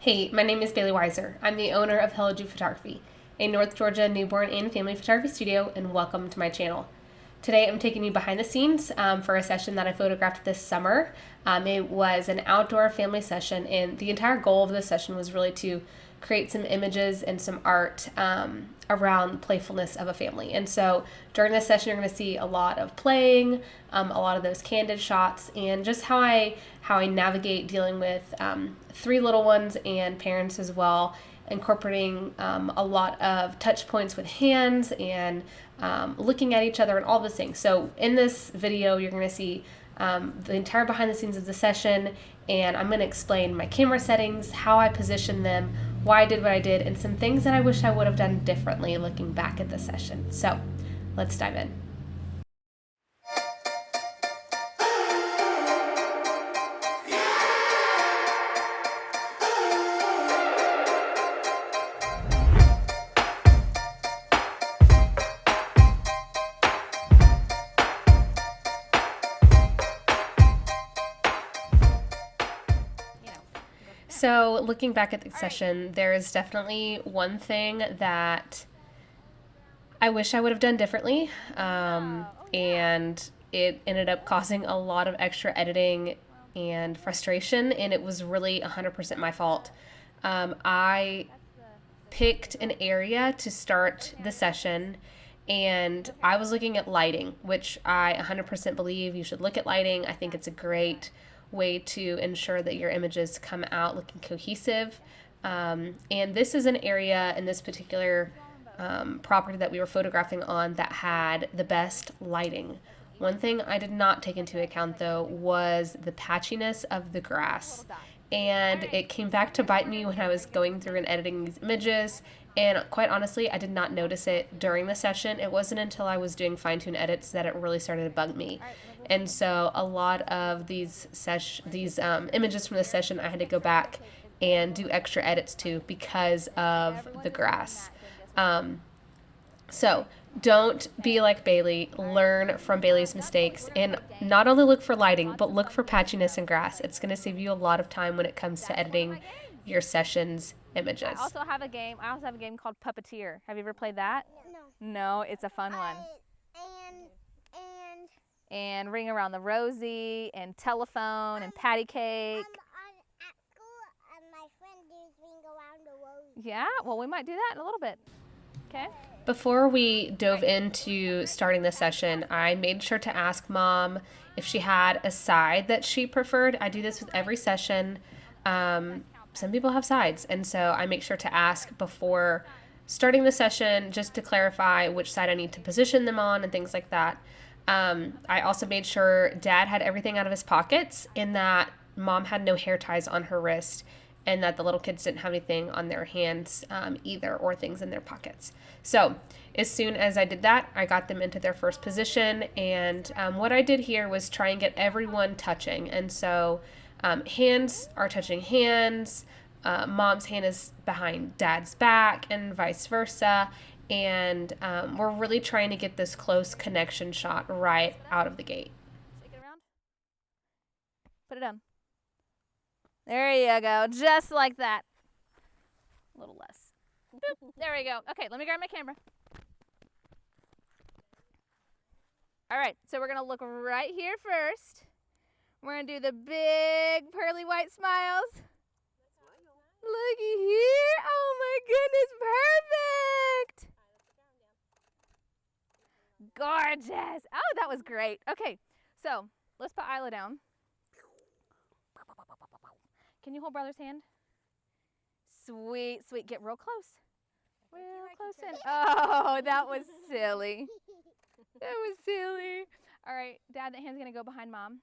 Hey, my name is Bailey Weiser. I'm the owner of Hello Jude Photography, a North Georgia newborn and family photography studio, and welcome to my channel. Today I'm taking you behind the scenes for a session that I photographed this summer. It was an outdoor family session, and the entire goal of this session was really to create some images and some art around the playfulness of a family. And so during this session, you're going to see a lot of playing, a lot of those candid shots, and just how I navigate dealing with three little ones and parents as well, incorporating a lot of touch points with hands and looking at each other and all those things. So in this video, you're going to see the entire behind the scenes of the session, and I'm going to explain my camera settings, how I positioned them, why I did what I did, and some things that I wish I would have done differently looking back at the session. So let's dive in. So looking back at the session, there is definitely one thing that I wish I would have done differently, and it ended up causing a lot of extra editing and frustration, and it was really 100% my fault. I picked an area to start the session, and I was looking at lighting, which I 100% believe you should look at lighting. I think it's a great way to ensure that your images come out looking cohesive. And this is an area in this particular property that we were photographing on that had the best lighting. One thing I did not take into account, though, was the patchiness of the grass. And it came back to bite me when I was going through and editing these images. And quite honestly, I did not notice it during the session. It wasn't until I was doing fine-tune edits that it really started to bug me. And so a lot of these images from the session, I had to go back and do extra edits to because of the grass. So don't be like Bailey. Learn from Bailey's mistakes, and not only look for lighting, but look for patchiness and grass. It's going to save you a lot of time when it comes to editing your sessions images. I also have a game called Puppeteer. Have you ever played that? No. No, it's a fun one. And Ring Around the Rosie, and Telephone, and Patty Cake. At school, my friend does ring around the rose. Yeah, well, we might do that in a little bit. Okay. Before we dove into starting the session, I made sure to ask Mom if she had a side that she preferred. I do this with every session. Some people have sides, and so I make sure to ask before starting the session just to clarify which side I need to position them on and things like that. I also made sure Dad had everything out of his pockets, and that Mom had no hair ties on her wrist, and that the little kids didn't have anything on their hands either, or things in their pockets. So as soon as I did that, I got them into their first position, and what I did here was try and get everyone touching. And so hands are touching hands, Mom's hand is behind Dad's back, and vice versa. And we're really trying to get this close connection shot right out of the gate. Shake it around. Put it down. There you go, just like that. A little less. Boop. There we go. Okay, let me grab my camera. All right, so we're gonna look right here first. We're gonna do the big pearly white smiles. Looky here. Oh my goodness, perfect. Gorgeous. Oh, that was great. Okay, so let's put Isla down. Can you hold brother's hand? Sweet, sweet. Get real close. Real close in. Oh, that was silly. That was silly. All right, Dad, that hand's going to go behind Mom.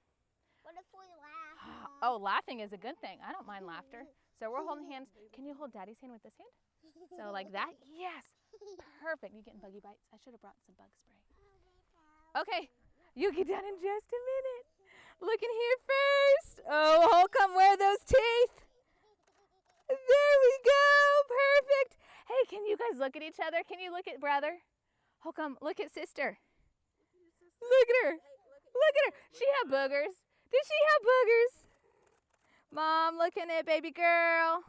What if we laugh? Oh, laughing is a good thing. I don't mind laughter. So we're holding hands. Can you hold Daddy's hand with this hand? So like that? Yes. Perfect. You getting buggy bites? I should have brought some bug spray. Okay, you get down in just a minute. Look in here first. Oh, Holcomb, where are those teeth? There we go. Perfect. Hey, can you guys look at each other? Can you look at brother? Holcomb, look at sister. Look at her. Look at her. She had boogers. Did she have boogers? Mom looking at baby girl.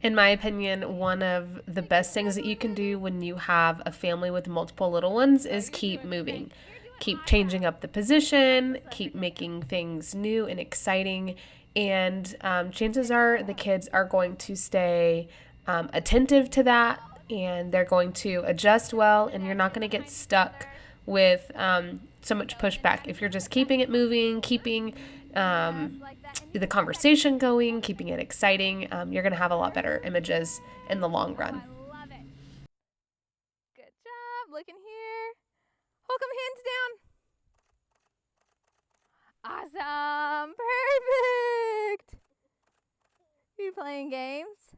In my opinion, one of the best things that you can do when you have a family with multiple little ones is keep moving. Keep changing up the position, keep making things new and exciting, and chances are the kids are going to stay attentive to that, and they're going to adjust well, and you're not going to get stuck with so much pushback. If you're just keeping it moving, keeping the conversation going, keeping it exciting, you're going to have a lot better images in the long run. I love it. Good job. Look in here. Holcomb, hands down. Awesome. Perfect. You playing games?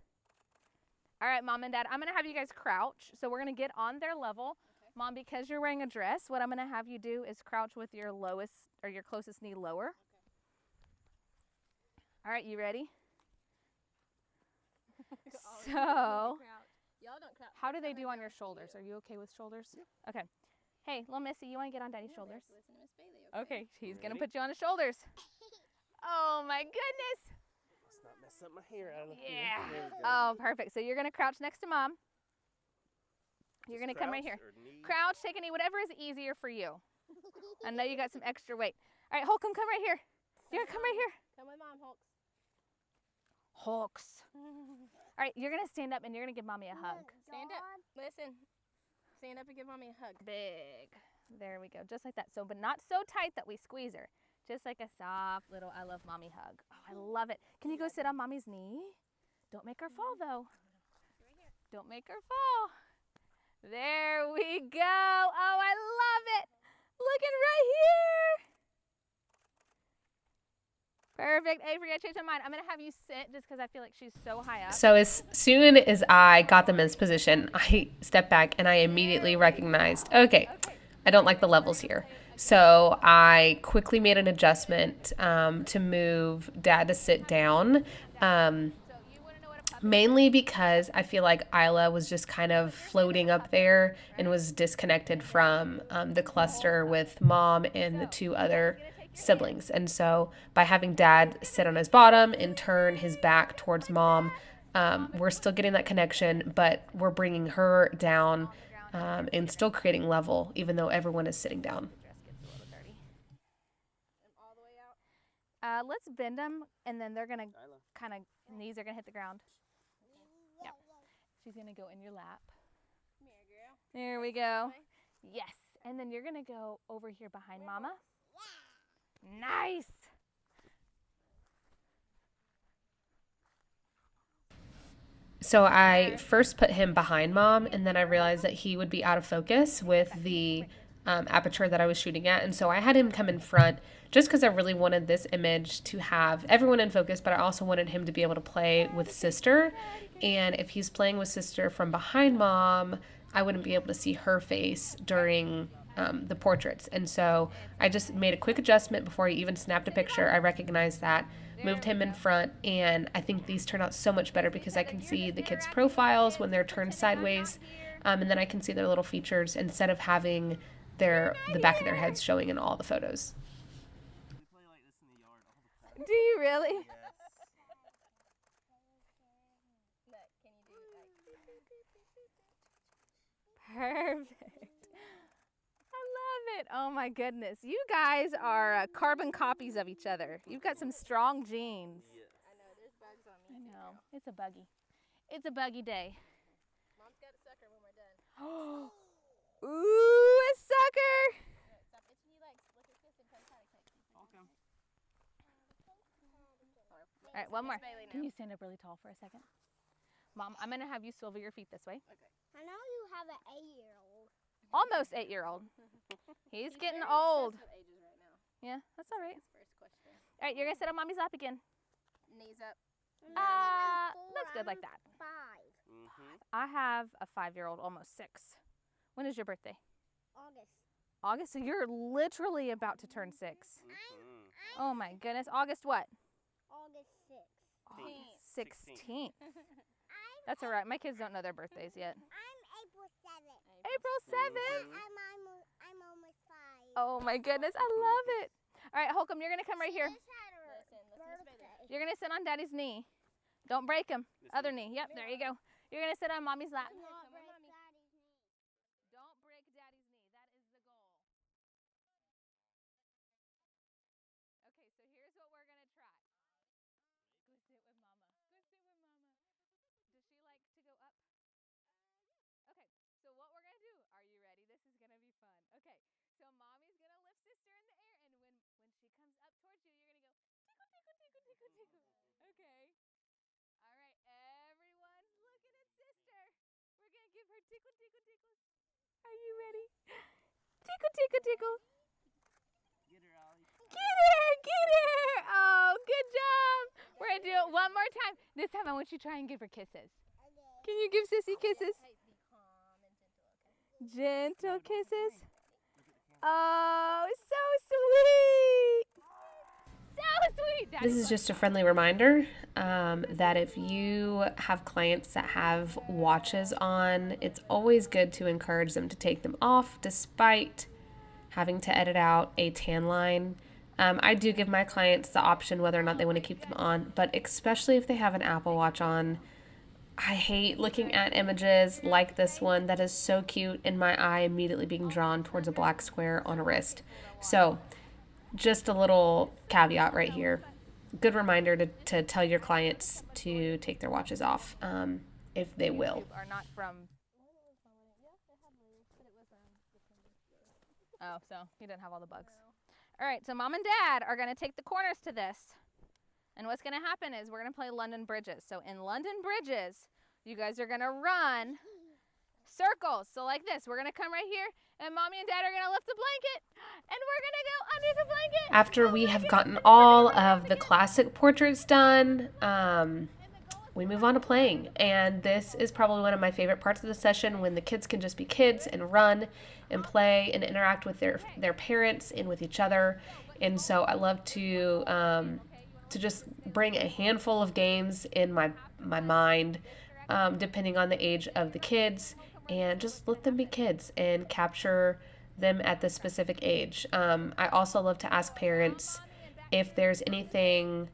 All right, Mom and Dad, I'm going to have you guys crouch. So we're going to get on their level. Okay. Mom, because you're wearing a dress, what I'm going to have you do is crouch with your lowest or your closest knee lower. Okay. All right, you ready? So, how do they do on your shoulders? Are you okay with shoulders? Yeah. Okay. Hey, little Missy, you want to get on Daddy's shoulders? Listen to Miss Bailey. Okay, she's going to put you on his shoulders. Oh, my goodness. Let's not mess up my hair out of Yeah. Oh, perfect. So you're going to crouch next to Mom. You're going to come right here. Crouch, take a knee, whatever is easier for you. I know you got some extra weight. All right, Holcomb, come right here. You're going to come right here. Come with Mom, Hulks. Hulks. All right, you're going to stand up and you're going to give Mommy a hug. Stand up. Listen. Stand up and give Mommy a hug. Big. There we go. Just like that. So, but not so tight that we squeeze her. Just like a soft little I love Mommy hug. Oh, I love it. Can you go sit on Mommy's knee? Don't make her fall, though. Don't make her fall. There we go. Oh, I love it. Looking right here. Perfect. Avery, I changed my mind. I'm going to have you sit just because I feel like she's so high up. So as soon as I got them in this position, I stepped back and I immediately recognized, okay, I don't like the levels here. So I quickly made an adjustment to move Dad to sit down, mainly because I feel like Isla was just kind of floating up there and was disconnected from the cluster with Mom and the two other siblings. And so by having Dad sit on his bottom and turn his back towards Mom, we're still getting that connection, but we're bringing her down and still creating level, even though everyone is sitting down. Let's bend them, and then they're going to kind of, knees are going to hit the ground. Yep. She's going to go in your lap. There we go. Yes. And then you're going to go over here behind Mama. Nice. So I first put him behind Mom, and then I realized that he would be out of focus with the aperture that I was shooting at. And so I had him come in front just because I really wanted this image to have everyone in focus, but I also wanted him to be able to play with Sister. And if he's playing with Sister from behind Mom, I wouldn't be able to see her face during the portraits. And so I just made a quick adjustment before I even snapped a picture. I recognized that, moved him in front, and I think these turn out so much better because I can see the kids' profiles when they're turned sideways, and then I can see their little features instead of having the back of their heads showing in all the photos. Do you really? Perfect. I love it. Oh my goodness. You guys are carbon copies of each other. You've got some strong genes. I know, there's bugs on me. I know. It's a buggy. It's a buggy day. Mom's got a sucker when we're done. Ooh, a sucker. Stop itching your legs. Look at this and come tight. Okay. All right, one more. Bailey Can now. you stand up really tall for a second? Mom, I'm going to have you swivel your feet this way. Okay. I know you have an 8-year-old. Almost 8-year-old. He's getting very old. obsessed with ages right now. Yeah, that's all right. His first question. All right, you're going to sit on Mommy's lap again. Knees up. That's good like that. 5. I have a 5-year-old, almost 6. When is your birthday? August. August, so you're literally about to turn 6. Oh my goodness. August what? August 6th. 16th. That's all right. My kids don't know their birthdays yet. I'm April 7th. April 7th. I'm almost 5. Oh my goodness. I love it. All right, Holcomb, you're going to come right here. This had her Listen, Miss Bailey. You're going to sit on Daddy's knee. Don't break them. Other knee. Yep, there you go. You're going to sit on mommy's lap. Don't break daddy's knee. That is the goal. Okay, so here's what we're going to try. Go sit with mama. Go sit with mama. Does she like to go up? Okay, so what we're going to do, are you ready? This is going to be fun. Okay, so mommy's going to lift sister in the air, and when she comes up towards you, you're going to go tickle, tickle, tickle, tickle, tickle. Okay. All right, everyone's looking at sister. We're going to give her tickle, tickle, tickles. Are you ready? Tickle, tickle, tickle. Get her, Ollie. Get her, get her. Oh, good job. We're going to do it one more time. This time I want you to try and give her kisses. Can you give Sissy kisses? Gentle kisses. Oh, so sweet. So sweet. Daddy, This is just a friendly reminder that if you have clients that have watches on, it's always good to encourage them to take them off despite having to edit out a tan line. I do give my clients the option whether or not they want to keep them on, but especially if they have an Apple Watch on, I hate looking at images like this one that is so cute and my eye immediately being drawn towards a black square on a wrist. So just a little caveat right here. Good reminder to tell your clients to take their watches off if they will. Are not from. Oh, so he didn't have all the bugs. All right, so mom and dad are going to take the corners to this. And what's going to happen is we're going to play London Bridges. So in London Bridges, you guys are going to run circles. So like this, we're going to come right here, and mommy and dad are going to lift the blanket, and we're going to go under the blanket. After we have gotten all of the classic portraits done, we move on to playing. And this is probably one of my favorite parts of the session, when the kids can just be kids and run and play and interact with their parents and with each other. And so I love to just bring a handful of games in my mind, depending on the age of the kids, and just let them be kids and capture them at the specific age. I also love to ask parents if there's anything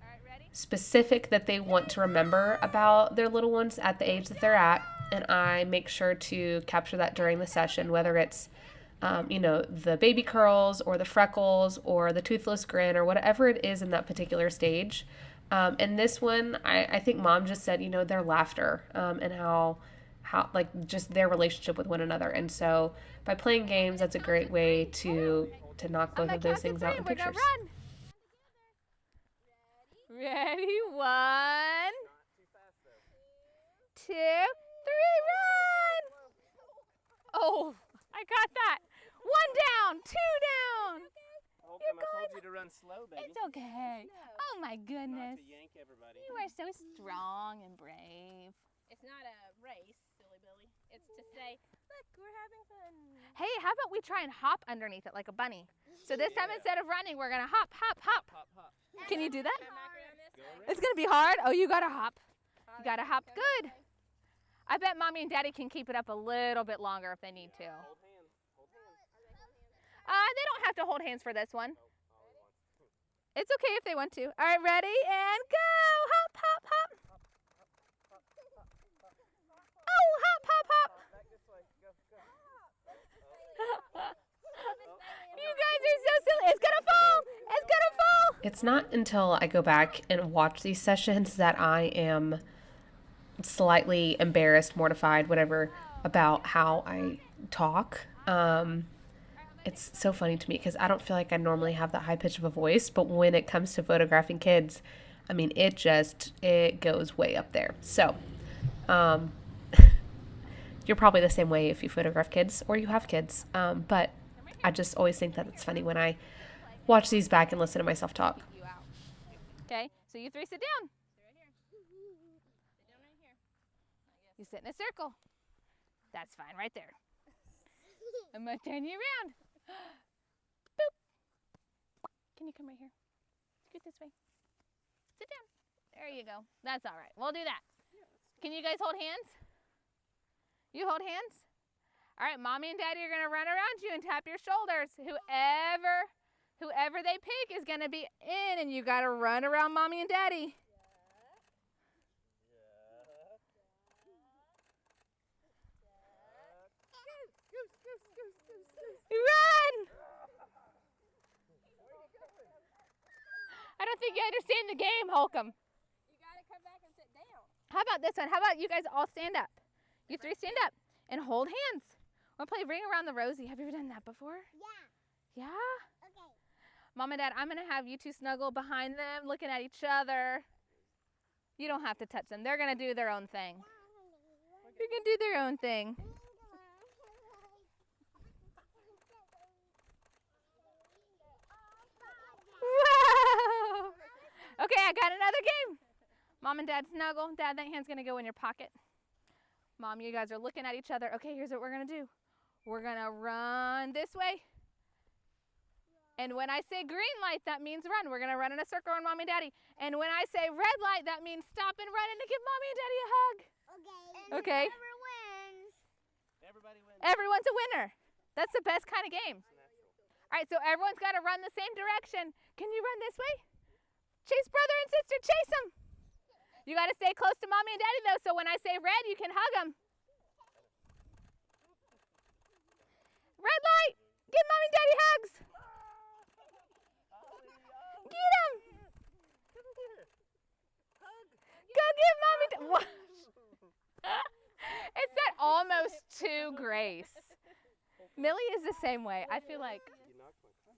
specific that they want to remember about their little ones at the age that they're at, and I make sure to capture that during the session, whether it's the baby curls or the freckles or the toothless grin or whatever it is in that particular stage. And this one, I think mom just said, their laughter and how like just their relationship with one another. And so by playing games, that's a great way to knock both of those things out in pictures. Ready? 1, 2, 3, run! Oh, I got that. 1 down, 2 down. I told you to run slow, baby. It's okay. Oh my goodness. Not to yank everybody. You are so strong and brave. It's not a race, silly Billy. It's to say, look, we're having fun. Hey, how about we try and hop underneath it like a bunny? So this time instead of running, we're gonna hop, hop, hop. Hop, hop. Can you do that? Come back around this. Go around. It's gonna be hard. Oh, you gotta hop. You gotta hop. Good. I bet mommy and daddy can keep it up a little bit longer if they need to. Hold hands. Hold hands. They don't have to hold hands for this one. It's okay if they want to. All right, ready and go. Hop, hop, hop. Oh, hop, hop, hop. Back this way. Go, go. You guys are so silly. It's gonna fall. It's gonna fall. It's not until I go back and watch these sessions that I am slightly embarrassed, mortified, whatever, about how I talk. It's so funny to me because I don't feel like I normally have that high pitch of a voice, but when it comes to photographing kids, I mean, it goes way up there. So, you're probably the same way if you photograph kids or you have kids. But I just always think that it's funny when I watch these back and listen to myself talk. Okay, so you three sit down. You sit in a circle. That's fine, right there. I'm gonna turn you around. Boop. Can you come right here? Scoot this way. Sit down. There you go. That's all right. We'll do that. Can you guys hold hands? You hold hands? All right, mommy and daddy are gonna run around you and tap your shoulders. Whoever they pick is gonna be in, and you gotta run around mommy and daddy. Run! I don't think you understand the game, Holcomb. You gotta come back and sit down. How about this one? How about you guys all stand up? You three stand up and hold hands. We'll play Ring Around the Rosie. Have you ever done that before? Yeah. Yeah? Okay. Mom and Dad, I'm going to have you two snuggle behind them, looking at each other. You don't have to touch them. They're going to do their own thing. They're going to do their own thing. Whoa! Okay, I got another game. Mom and Dad snuggle. Dad, that hand's going to go in your pocket. Mom, you guys are looking at each other. Okay, here's what we're going to do. We're going to run this way. And when I say green light, that means run. We're going to run in a circle around Mommy and Daddy. And when I say red light, that means stop and run and to give Mommy and Daddy a hug. Okay. Okay. Whoever wins. Everybody wins. Everyone's a winner. That's the best kind of game. All right, so everyone's got to run the same direction. Can you run this way? Chase brother and sister, chase them. You got to stay close to Mommy and Daddy, though, so when I say red, you can hug them. Red light. Give Mommy and Daddy hugs. Get him. Go give Mommy and Daddy. It said almost to Grace. Millie is the same way. I feel like. You knocked my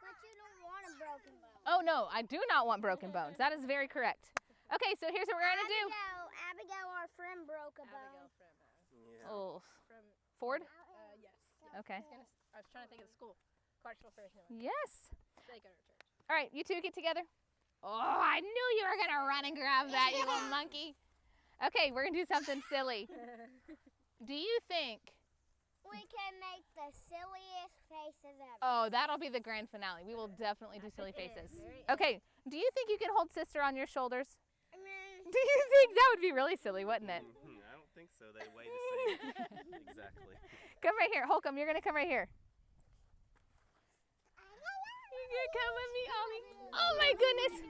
But you don't want a broken bone. Oh, no, I do not want broken bones. That is very correct. Okay, so here's what we're going to do. Abigail, our friend, broke a bone. Yeah. Oh, From Ford? yes. Okay. I was trying to think of the school. Clarksville First Healing. Yes. They go to church. All right, you two get together. Oh, I knew you were going to run and grab that, you little monkey. Okay, we're going to do something silly. Do you think... We can make the silliest faces ever. Oh, that'll be the grand finale. We will definitely do silly faces. Okay, do you think you can hold sister on your shoulders? Do you think that would be really silly, wouldn't it? I don't think so. They weigh the same. Exactly. Come right here. Holcomb, you're going to come right here. You're going to come with me, Ollie. Oh, my goodness.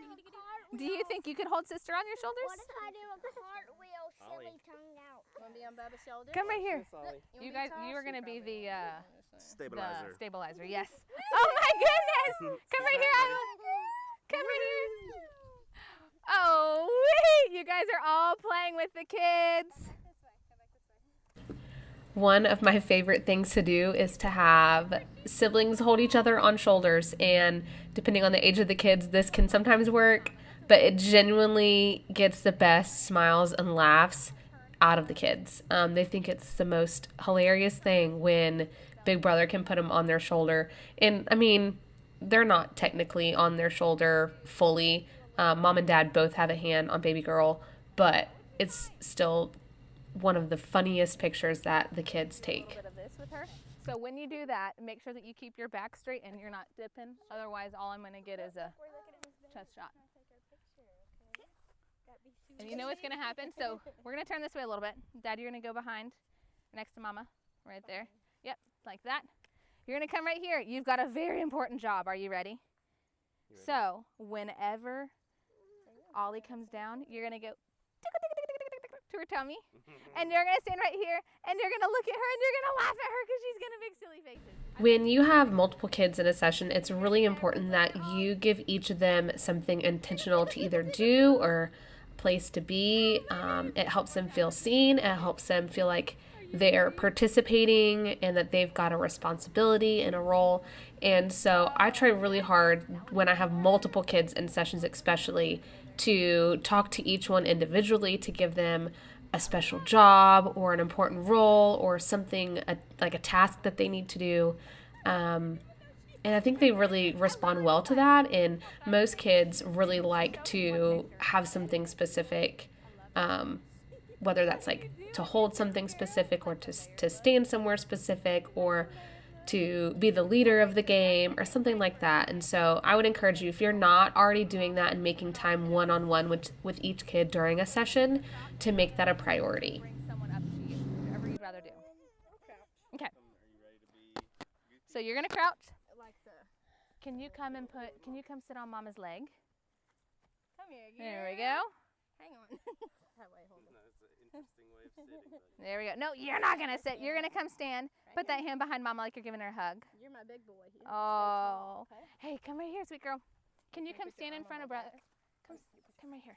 Do you think you could hold sister on your shoulders? What if I do a cartwheel, silly Ollie. tongue out? Want to be on Bubba's shoulder? Come right here. Ollie. You guys, you are going to be the Stabilizer. stabilizer. Yes. Oh, my goodness. Come right here, Ollie. Come right here. Oh, wait. You guys are all playing with the kids. One of my favorite things to do is to have siblings hold each other on shoulders, and depending on the age of the kids, this can sometimes work, but it genuinely gets the best smiles and laughs out of the kids. They think it's the most hilarious thing when Big Brother can put them on their shoulder. And I mean, they're not technically on their shoulder fully. Mom and Dad both have a hand on baby girl, but it's still one of the funniest pictures that the kids A take. little bit of this with her. So when you do that, make sure that you keep your back straight and you're not dipping. Otherwise, all I'm going to get is a chest shot. And you know what's going to happen? So we're going to turn this way a little bit. Dad, you're going to go behind next to Mama right there. Yep, like that. You're going to come right here. You've got a very important job. Are you ready? So whenever Ollie comes down, you're going to go to her tummy, and you're going to stand right here, and you're going to look at her, and you're going to laugh at her because she's going to make silly faces. When you have multiple kids in a session, it's really important that you give each of them something intentional to either do or a place to be. It helps them feel seen. It helps them feel like they're participating and that they've got a responsibility and a role. And so I try really hard when I have multiple kids in sessions especially to talk to each one individually, to give them a special job or an important role or something like a task that they need to do. And I think they really respond well to that. And most kids really like to have something specific, whether that's like to hold something specific or to stand somewhere specific or to be the leader of the game or something like that. And so I would encourage you, if you're not already doing that and making time one-on-one with each kid during a session, to make that a priority. Bring someone up to you, whatever you'd rather do. Okay. So you're going to crouch. Can you come sit on Mama's leg? Come here. There we go. Hang on. That way, hold it. No, it's Interesting way of sitting, buddy. There we go. No, you're not going to sit. You're going to come stand. Put that hand behind Mama like you're giving her a hug. You're my big boy. You Oh. okay? Hey, come right here, sweet girl. Can you come put your stand in arm on front my of brother? back. Come right here.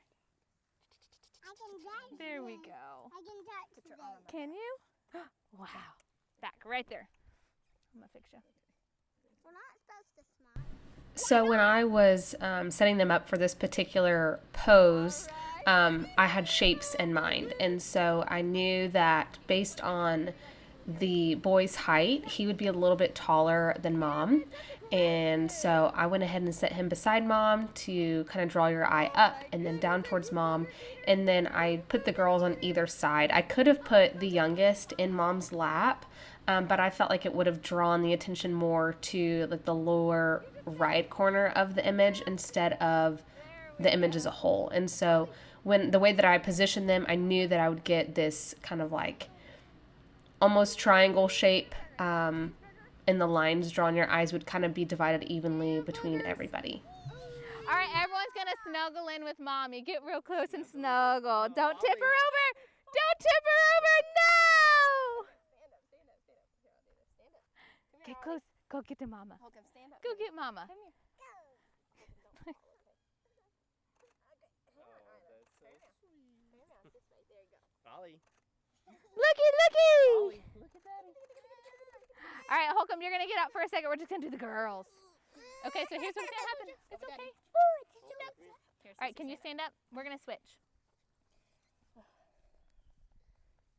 I can touch There we them. go. I can touch Put your them. arm on my Can you? Wow. Back, right there. I'm going to fix you. We're not supposed to smile. So when I was setting them up for this particular pose, I had shapes in mind. And so I knew that based on the boy's height, he would be a little bit taller than Mom. And so I went ahead and set him beside Mom to kind of draw your eye up and then down towards Mom. And then I put the girls on either side. I could have put the youngest in Mom's lap, but I felt like it would have drawn the attention more to like the lower right corner of the image instead of the image as a whole. And so when the way that I positioned them, I knew that I would get this kind of like almost triangle shape, and the lines drawn, your eyes would kind of be divided evenly between everybody. All right, everyone's going to snuggle in with Mommy. Get real close and snuggle. Don't tip her over. Don't tip her over. No! Get close. Go get to Mama. Holcomb, stand up. Go get Mama. Come here. Ollie. Looky, looky. Look at Daddy. All right, Holcomb, you're going to get up for a second. We're just going to do the girls. Okay, so here's what's going to happen. It's okay. All right, can you stand up? We're going to switch.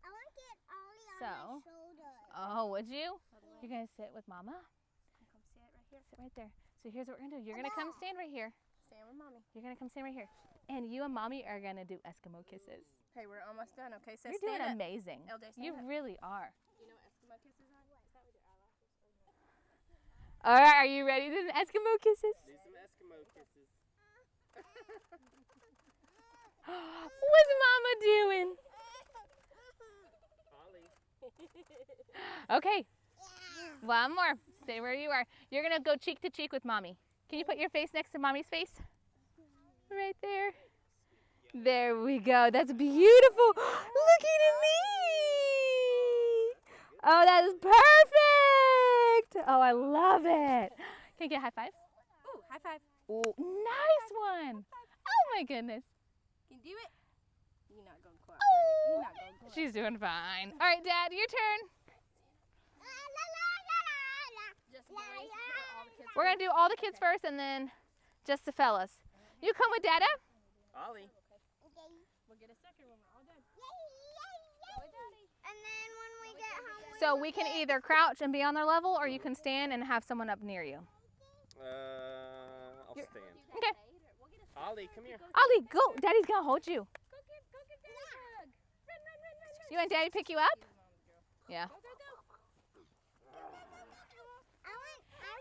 I want to get Ollie on So. my shoulder. Oh, would you? You're going to sit with Mama? Come stand right here. Sit right there. So here's what we're going to do. You're going to come stand right here. Stand with Mommy. You're going to come stand right here. And you and Mommy are going to do Eskimo kisses. Hey, we're almost done. Okay, so You're stand doing up. amazing. LJ, stand You up. really are. You know what Eskimo kisses are? Is that with your eyelashes? All right, are you ready to do the Eskimo kisses? Do some Eskimo kisses. What's Mama doing? Ollie. Okay, one more. Stay where you are. You're going to go cheek to cheek with Mommy. Can you put your face next to Mommy's face? Right there. There we go. That's beautiful. Looking at me. Oh, that is perfect. Oh, I love it. Can you get a high five? Ooh, high five. Ooh, nice one. Oh, my goodness. Can you do it? You're not going to cooperate. You're not going to cooperate. She's doing fine. All right, Dad, your turn. Just boys. All the kids. We're going to do all the kids first and then just the fellas. You come with Dada. Ollie. We'll get a second when we're all done. And then when we get home, So we can either crouch and be on their level or you can stand and have someone up near you. I'll stand. Okay. Ollie, come here. Ollie, go. Daddy's going to hold you. You want Daddy to pick you up? Yeah. I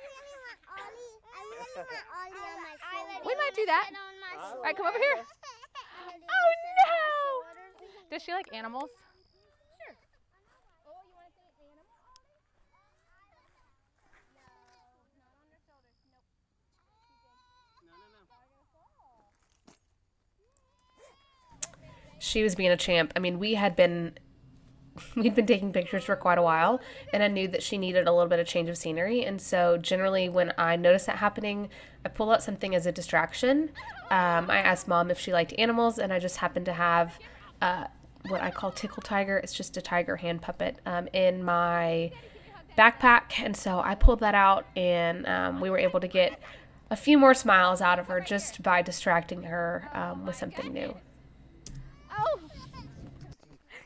really want Ollie on my shoulder. We might do that. Sit on my All All right, come over here. shoulder. Oh, no. Does she like animals? Oh, you want to say animal? No, not on their shoulders. Nope. No. She was being a champ. I mean, we'd been taking pictures for quite a while, and I knew that she needed a little bit of change of scenery. And so generally when I notice that happening, I pull out something as a distraction. I asked Mom if she liked animals, and I just happened to have what I call Tickle Tiger. It's just a tiger hand puppet in my backpack. And so I pulled that out, and we were able to get a few more smiles out of her just by distracting her with something new. Oh.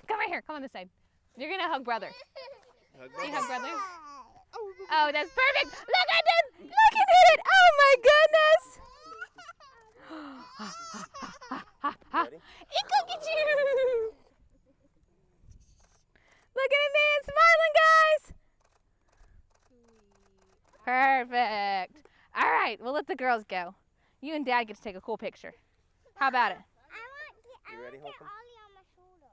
Come right here. Come on this side. You're going to hug brother. Can you hug brother? Oh, that's perfect. Look at it. Look at it. Oh, my goodness. Ready? Look at you. Look at me and smiling, guys. Perfect. All right, we'll let the girls go. You and Dad get to take a cool picture. How about it? You ready, Holcomb? Ollie on my shoulder.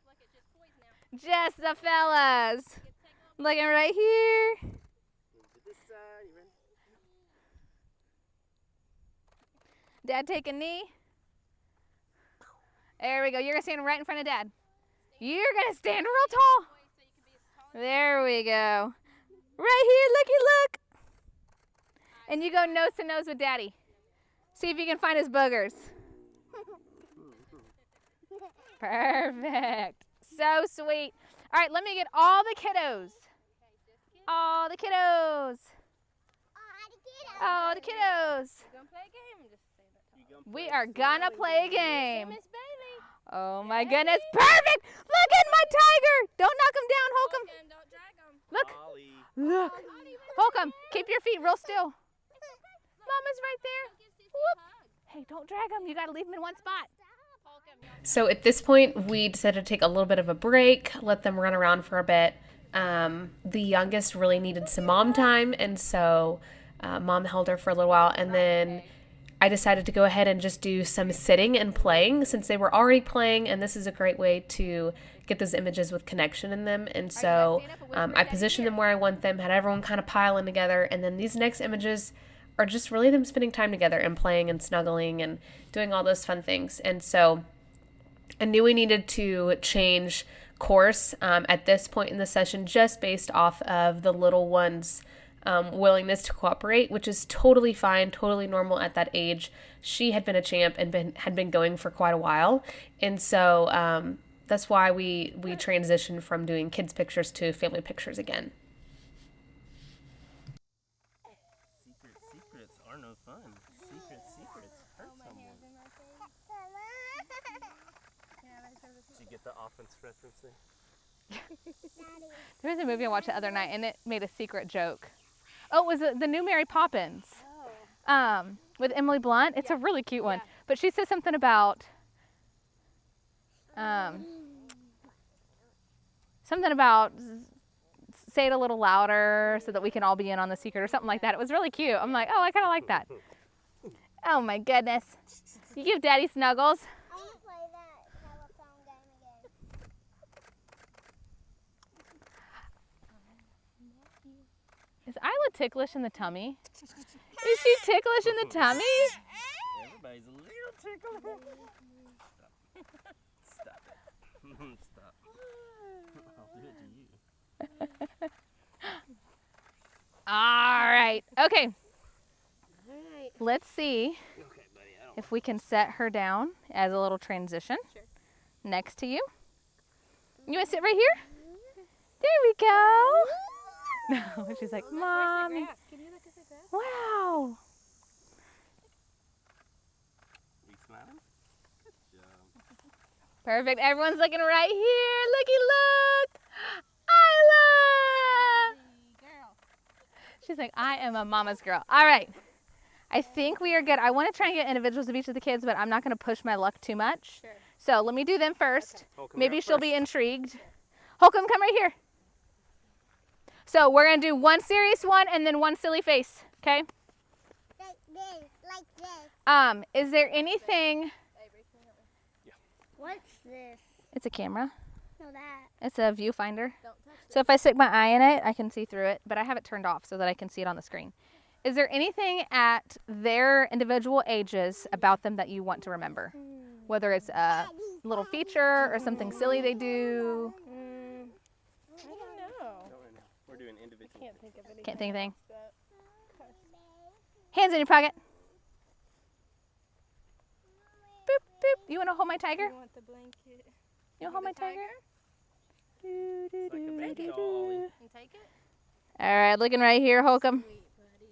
Look, it's just boys now. Just the fellas. Looking right here. To this side. You ready? Dad, take a knee. There we go. You're going to stand right in front of Dad. You're going to stand real tall. There we go. Right here, looky look. And you go nose to nose with Daddy. See if you can find his boogers. Perfect. So sweet. All right, let me get all the kiddos. All the kiddos. All the kiddos. We're gonna play a game and just say that. We are gonna play a game. Miss Bailey. Oh my goodness. Perfect. Look at my tiger. Don't knock him down, Holcomb. And don't drag them. Look. Ollie. Look. Holcomb, keep your feet real still. Mama's right there. Whoop. Hey, don't drag him. You got to leave him in one spot. So at this point, we decided to take a little bit of a break, let them run around for a bit. The youngest really needed some mom time, and so mom held her for a little while, and then I decided to go ahead and just do some sitting and playing since they were already playing, and this is a great way to get those images with connection in them. And so I positioned them where I want them, had everyone kind of pile in together, and then these next images are just really them spending time together and playing and snuggling and doing all those fun things. And so I knew we needed to change course at this point in the session just based off of the little one's willingness to cooperate, which is totally fine, totally normal at that age. She had been a champ and had been going for quite a while. And so that's why we transitioned from doing kids pictures to family pictures again. Secrets are no fun. Secrets hurt someone. Did you get the offense referencing? There was a movie I watched the other night, and it made a secret joke. Oh, it was the new Mary Poppins with Emily Blunt. It's a really cute one. But she says something about say it a little louder so that we can all be in on the secret or something like that. It was really cute. I'm like, oh, I kind of like that. Oh, my goodness. You give Daddy snuggles. I want to play that telephone game again. Is Isla ticklish in the tummy? Is she ticklish in the tummy? Everybody's a little tickled. Stop it. Stop. I'll do it to you. All right. Okay. Let's see Okay, buddy. I don't if we can set her down as a little transition next to you. You want to sit right here? There we go. No, she's like, Mommy. Can you look at the grass? Wow. We smiling? Good job. Perfect. Everyone's looking right here. Looky, look. Isla. Girl. She's like, I am a mama's girl. All right. I think we are good. I want to try and get individuals of each of the kids, but I'm not going to push my luck too much. Sure. So let me do them first. Holcomb, Maybe you're up she'll be first. intrigued. Holcomb, come right here. So we're going to do one serious one and then one silly face, okay? Like this. Is there anything? What's this? It's a camera. No, that. It's a viewfinder. So if I stick my eye in it, I can see through it, but I have it turned off so that I can see it on the screen. Is there anything at their individual ages about them that you want to remember? Whether it's a little feature or something silly they do? I don't know. We're doing individual. Can't think of anything. Can't think of anything. But Hands in your pocket. Boop, boop. You want to hold my tiger? you want the blanket? You want to hold my tiger? It's like a baby doll, Ollie. You take it? All right, looking right here, Holcomb.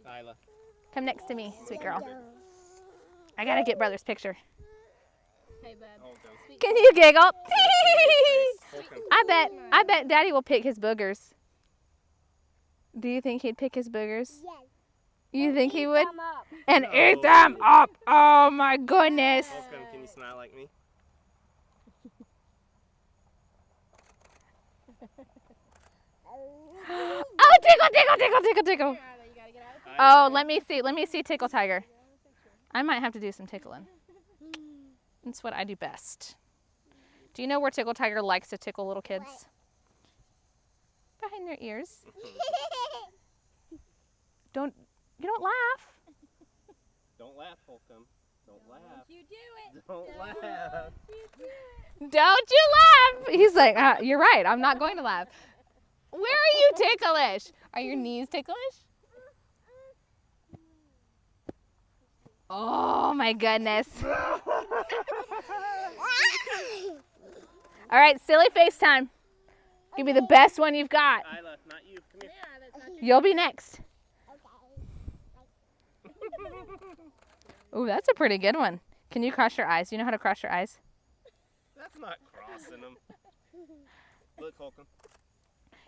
Isla. Come next to me, sweet girl. I gotta get brother's picture. Hey, bud. Oh, don't. Can you giggle? Holcomb. I bet Daddy will pick his boogers. Do you think he'd pick his boogers? Yes. You think he would? Thumb up. And eat them up. Oh my goodness. Holcomb, can you smile like me? Oh, tickle, tickle, tickle, tickle, tickle. You gotta get out. Oh, let me see. Let me see Tickle Tiger. I might have to do some tickling. That's what I do best. Do you know where Tickle Tiger likes to tickle little kids? Behind their ears. You don't laugh. Don't laugh, Holcomb. Don't laugh. You do it. Don't laugh. You do it. Don't you laugh. He's like, you're right. I'm not going to laugh. Where are you ticklish? Are your knees ticklish? Oh my goodness. All right, silly face time. Give me the best one you've got. Isla, not you. Come here. Yeah, that's not You'll be next. Ooh, that's a pretty good one. Can you cross your eyes? You know how to cross your eyes? That's not crossing them. Look, Holcomb.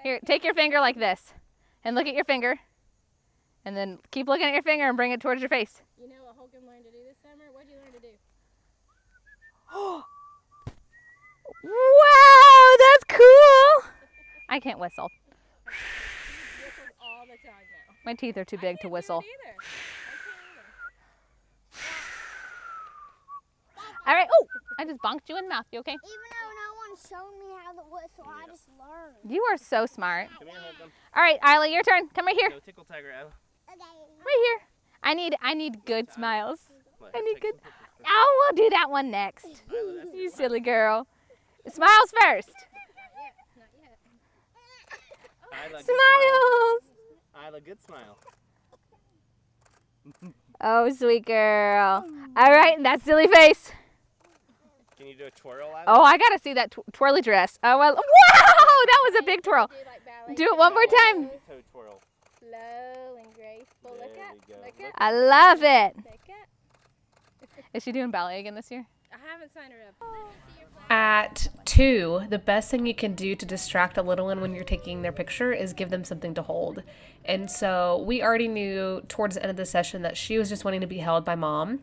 Here, take your finger like this. And look at your finger. And then keep looking at your finger and bring it towards your face. You know what Holcomb learned to do this summer? What did you learn to do? Wow, that's cool. I can't whistle. He whistles all the time now. My teeth are too big to whistle. Either. All right. Oh, I just bonked you in the mouth. You okay? Even though no one showed me how to whistle, I just learned. You are so smart. Come here, Holcomb. All right, Isla, your turn. Come right here. Go tickle tiger, Isla. Okay. Right here. I need good smiles. Let I her need take good. some pictures Oh, we'll do that one next. Isla, that's You silly girl. Smiles first. Not yet. Isla, good Smiles. smile. Isla, good smile. Oh, sweet girl. All right, that silly face. Can you do a twirl, Isla? Oh, I gotta see that twirly dress. Oh well. Wow, that was a big twirl. Do like ballet. Do it one more time. Toe twirl. Slow and graceful. There Look at. we go. Look Look at. I love it. Look at. Is she doing ballet again this year? I haven't signed her up. Let me see your flag. At 2, the best thing you can do to distract a little one when you're taking their picture is give them something to hold. And so we already knew towards the end of the session that she was just wanting to be held by mom.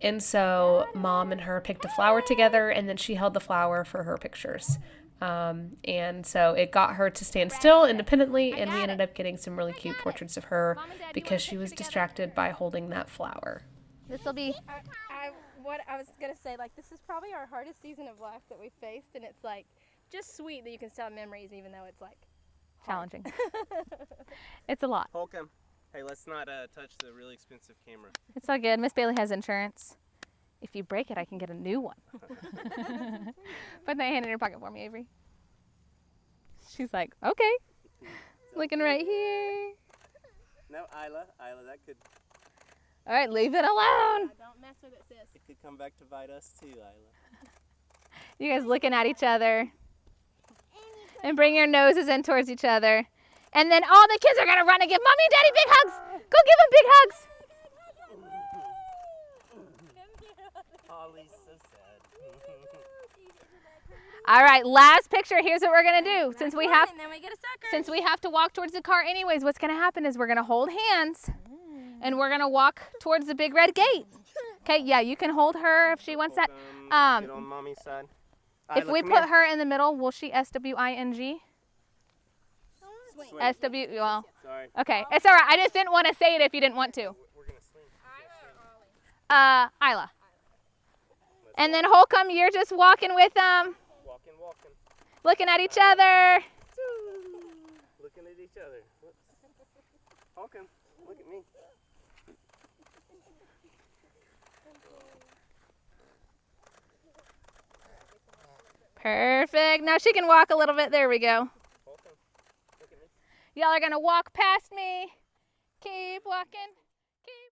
And so mom and her picked a flower together, and then she held the flower for her pictures. And so it got her to stand still independently, and we ended up getting some really cute portraits of her because she was distracted by holding that flower. This will be. What I was gonna say, like, this is probably our hardest season of life that we faced, and it's like just sweet that you can still have memories even though it's like Challenging. It's a lot. Holcomb. Hey, let's not touch the really expensive camera. It's all good. Miss Bailey has insurance. If you break it, I can get a new one. Put that hand in your pocket for me, Avery. She's like, okay. Looking right here. No, Isla, that could All right, leave it alone. don't mess with it, sis. it could come back to bite us too, Isla. You guys looking at each other. And bring your noses in towards each other. And then all the kids are going to run and give Mommy and Daddy big hugs. Go give them big hugs. Holly's so sad. All right, last picture. Here's what we're going to do. Since we have And then we get a sucker. Since we have to walk towards the car anyways, what's going to happen is we're going to hold hands and we're going to walk towards the big red gate. Okay, yeah, you can hold her if she wants that. Holcomb, get on mommy's side. If Isla, we come put here. her in the middle, will she SWING? Swing. SW, well, Sorry. okay. It's all right. I just didn't want to say it if you didn't want to. We're gonna swing. Isla. And then Holcomb, you're just walking with them, Walking. looking at each other. Looking at each other. Whoops. Holcomb, look at me. Perfect. Now she can walk a little bit. There we go. Holcomb, look at me. Y'all are going to walk past me. Keep walking.